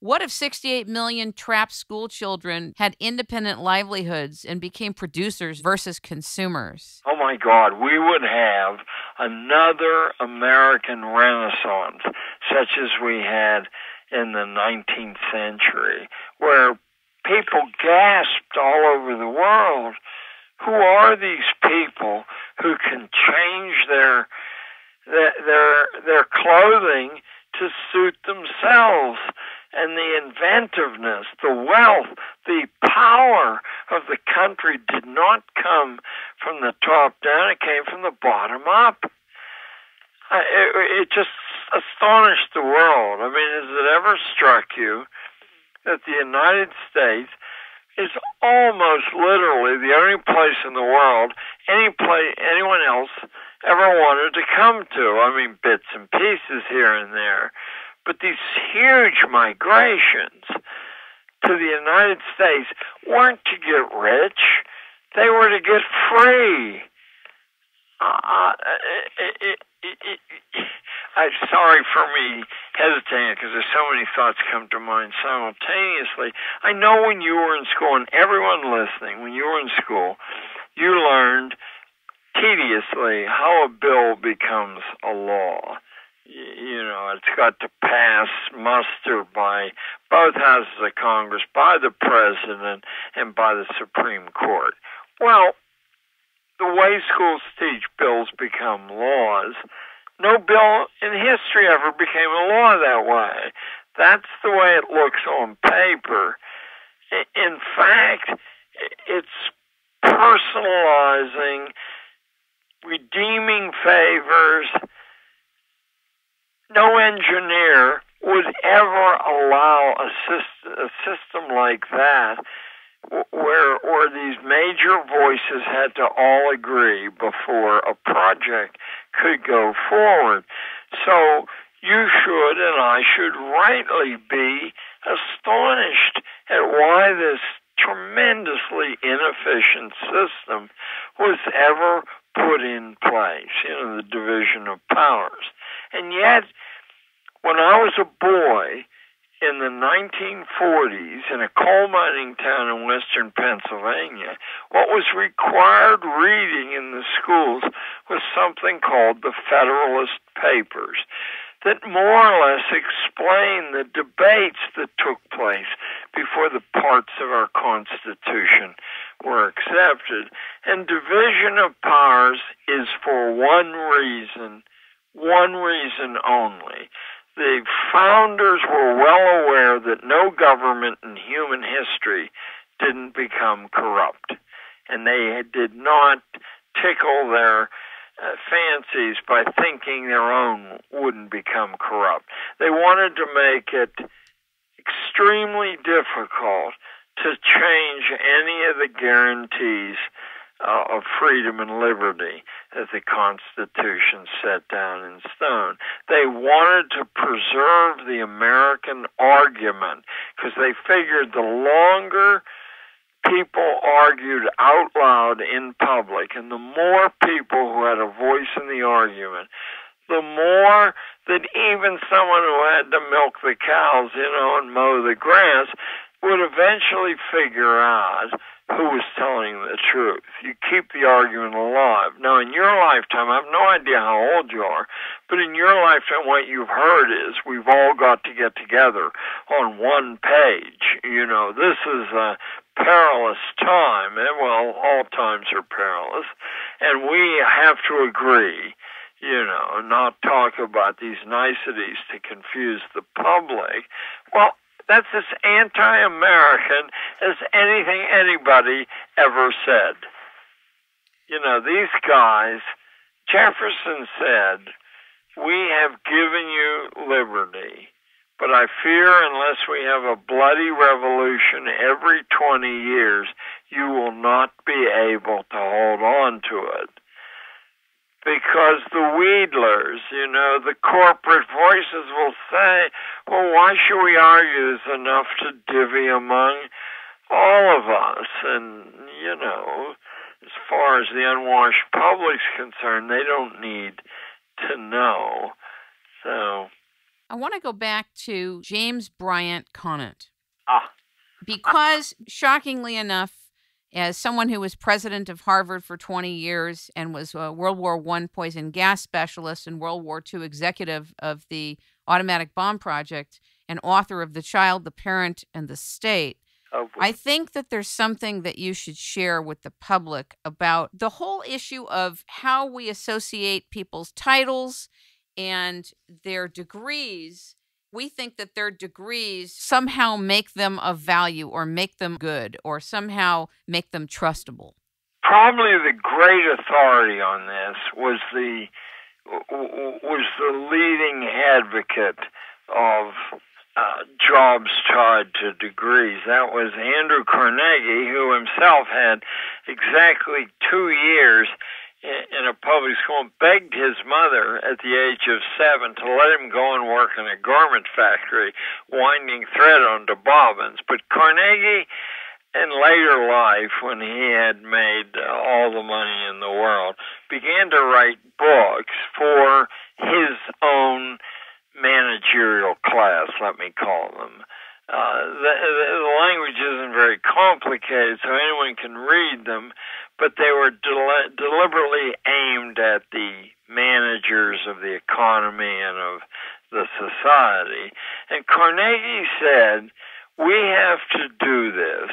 What if 68 million trapped school children had independent livelihoods and became producers versus consumers? Oh my God, we would have another American Renaissance, such as we had in the 19th century, where people gasped all over the world, who are these people who can change their clothing to suit themselves? And the inventiveness, the wealth, the power of the country did not come from the top down, it came from the bottom up. It just astonished the world. I mean, has it ever struck you that the United States is almost literally the only place in the world anyone else ever wanted to come to? I mean, bits and pieces here and there. But these huge migrations to the United States weren't to get rich. They were to get free. I'm sorry for me hesitating because there's so many thoughts come to mind simultaneously. I know when you were in school, and everyone listening, when you were in school, you learned tediously how a bill becomes a law. You know, it's got to pass muster by both houses of Congress, by the president, and by the Supreme Court. Well, the way schools teach bills become laws. No bill in history ever became a law that way. That's the way it looks on paper. In fact, it's personalizing, redeeming favors. No engineer would ever allow a system like that where these major voices had to all agree before a project could go forward. So you should and I should rightly be astonished at why this tremendously inefficient system was ever put in place, the division of powers. And yet, when I was a boy in the 1940s in a coal mining town in western Pennsylvania, what was required reading in the schools was something called the Federalist Papers that more or less explained the debates that took place before the parts of our Constitution were accepted. And division of powers is for one reason only. The founders were well aware that no government in human history didn't become corrupt, and they did not tickle their fancies by thinking their own wouldn't become corrupt. They wanted to make it extremely difficult to change any of the guarantees of freedom and liberty that the Constitution set down in stone. They wanted to preserve the American argument because they figured the longer people argued out loud in public and the more people who had a voice in the argument, the more that even someone who had to milk the cows, and mow the grass would eventually figure out who was telling the truth. You keep the argument alive. Now, in your lifetime, I have no idea how old you are, but in your lifetime, what you've heard is we've all got to get together on one page. This is a perilous time. And, well, all times are perilous. And we have to agree, not talk about these niceties to confuse the public. Well, that's as anti-American as anything anybody ever said. These guys, Jefferson said, we have given you liberty, but I fear unless we have a bloody revolution every 20 years, you will not be able to hold on to it. Because the wheedlers, the corporate voices will say, well, why should we argue? There's enough to divvy among all of us. And, as far as the unwashed public's concerned, they don't need to know. So I want to go back to James Bryant Conant. Ah. Because, shockingly enough, as someone who was president of Harvard for 20 years and was a World War I poison gas specialist and World War II executive of the Automatic Bomb Project and author of The Child, the Parent, and the State, I think that there's something that you should share with the public about the whole issue of how we associate people's titles and their degrees. We think that their degrees somehow make them of value or make them good or somehow make them trustable. Probably the great authority on this was the leading advocate of jobs tied to degrees. That was Andrew Carnegie, who himself had exactly 2 years in a public school and begged his mother at the age of 7 to let him go and work in a garment factory, winding thread onto bobbins. But Carnegie, in later life, when he had made all the money in the world, began to write books for his own managerial class, let me call them. The language isn't very complicated, so anyone can read them, but they were deliberately aimed at the managers of the economy and of the society. And Carnegie said, we have to do this.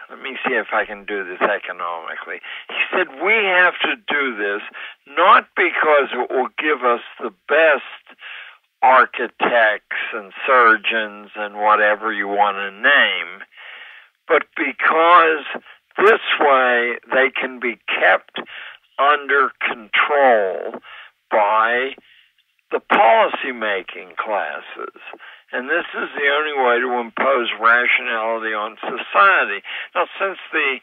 Let me see if I can do this economically. He said, we have to do this not because it will give us the best architects and surgeons and whatever you want to name, but because this way they can be kept under control by the policy-making classes. And this is the only way to impose rationality on society. Now, since the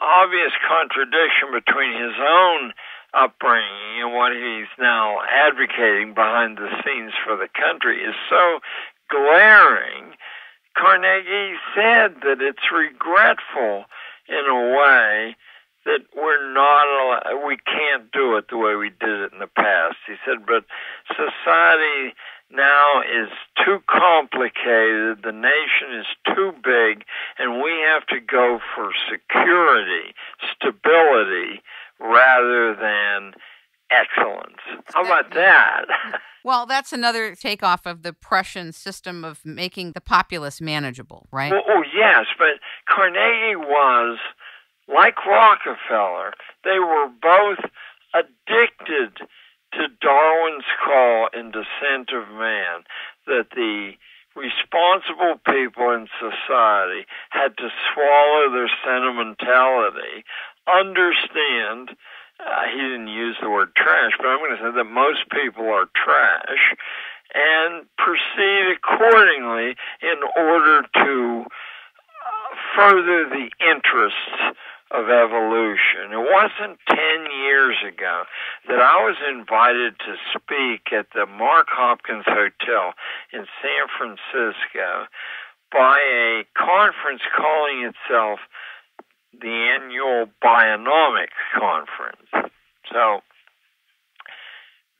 obvious contradiction between his own upbringing and what he's now advocating behind the scenes for the country is so glaring, Carnegie said that it's regretful in a way that we can't do it the way we did it in the past. He said, but society now is too complicated, the nation is too big, and we have to go for security, stability, rather than excellence. How about that? Well, that's another takeoff of the Prussian system of making the populace manageable, right? Oh, yes, but Carnegie was, like Rockefeller, they were both addicted to Darwin's call in Descent of Man, that the responsible people in society had to swallow their sentimentality, understand, he didn't use the word trash, but I'm going to say that most people are trash, and proceed accordingly in order to further the interests of evolution. It wasn't 10 years ago that I was invited to speak at the Mark Hopkins Hotel in San Francisco by a conference calling itself the Annual Bionomics Conference. So,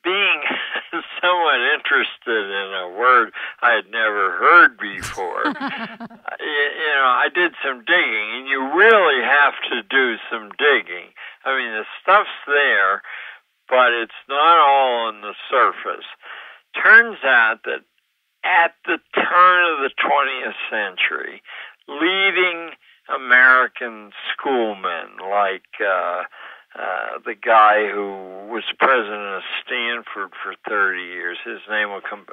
being somewhat interested in a word I had never heard before, I did some digging, and you really have to do some digging. I mean, the stuff's there, but it's not all on the surface. Turns out that at the turn of the 20th century, leading American schoolmen like the guy who was president of Stanford for 30 years, his name will come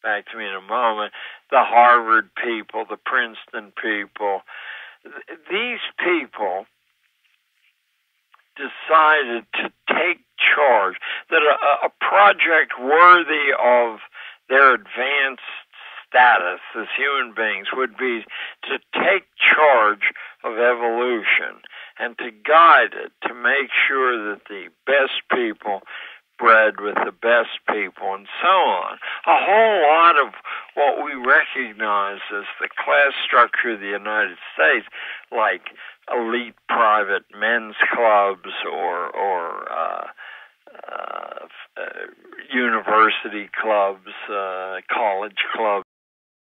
back to me in a moment, the Harvard people, the Princeton people, these people decided to take charge, that a project worthy of their advanced status as human beings would be to take charge of evolution and to guide it, to make sure that the best people bred with the best people, and so on. A whole lot of what we recognize as the class structure of the United States, like elite private men's clubs or university clubs, college clubs.